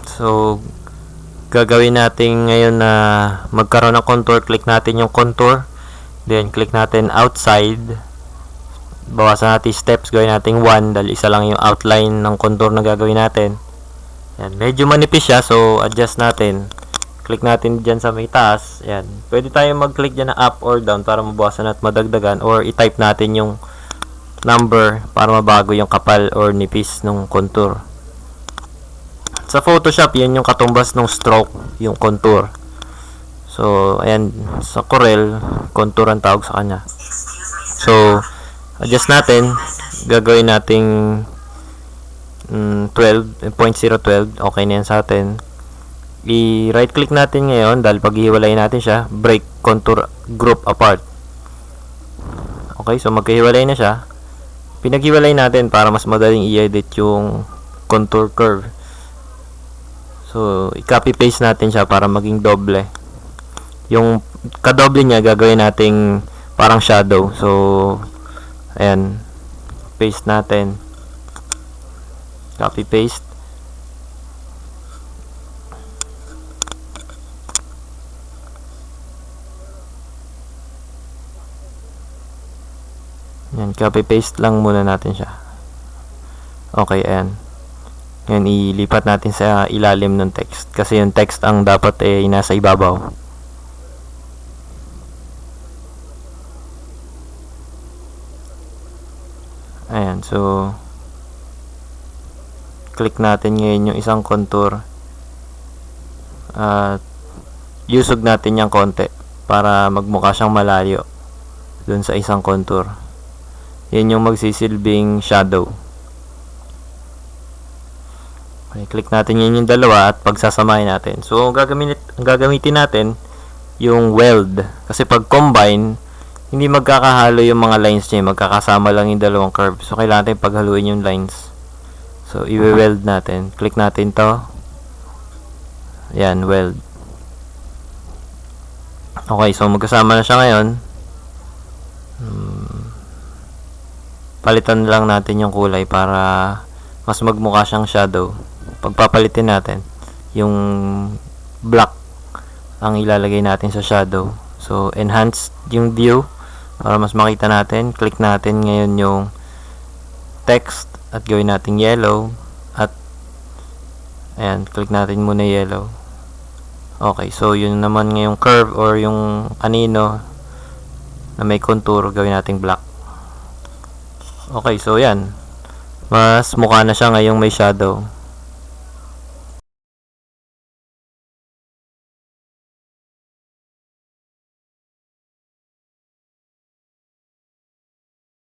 So, gagawin natin ngayon na magkaroon ng contour. Click natin yung contour. Then, click natin outside. Bawasan natin steps. Gawin natin 1 dahil isa lang yung outline ng contour na gagawin natin. Yan. Medyo manipis siya. So, adjust natin. Click natin dyan sa may taas. Yan. Pwede tayo mag-click dyan na up or down para mabawasan at madagdagan. Or i-type natin yung number para mabago yung kapal or nipis ng contour. Sa Photoshop, yan yung katumbas ng stroke, yung contour. So, ayan, sa Corel, contour ang tawag sa kanya. So, adjust natin. Gagawin nating 0.012. Okay na yan sa atin. I-right click natin ngayon dahil paghihiwalayin natin siya. Break contour group apart. Okay, so magkahiwalay na siya. Pinaghiwalay natin para mas madaling i-edit yung contour curve. So, i-copy paste natin siya para maging doble. Yung kadoble niya gagawin nating parang shadow. So, ayan. Paste natin. Copy paste. Ayan, copy paste lang muna natin siya. Okay, ayan. Ngayon, ilipat natin sa ilalim ng text. Kasi yung text ang dapat nasa ibabaw. Ayan, so click natin ngayon yung isang contour. At usog natin yung konti para magmukha siyang malayo dun sa isang contour. Yan yung magsisilbing shadow. Okay, click natin yun yung dalawa at pagsasamahin natin. So, gagamitin natin yung weld. Kasi pag combine, hindi magkakahalo yung mga lines niya. Magkakasama lang yung dalawang curve. So, kailangan natin paghaluin yung lines. So, i-weld natin. Click natin to. Yan, weld. Okay, so magkasama na siya ngayon. Palitan lang natin yung kulay para mas magmukha siyang shadow. Pagpapalitin natin yung black ang ilalagay natin sa shadow. So, enhance yung view para mas makita natin. Click natin ngayon yung text at gawin natin yellow. At ayan, click natin muna yellow. Okay, so yun naman ngayong curve or yung anino na may contour, gawin natin black. Okay, so yan. Mas mukha na siya ngayong may shadow.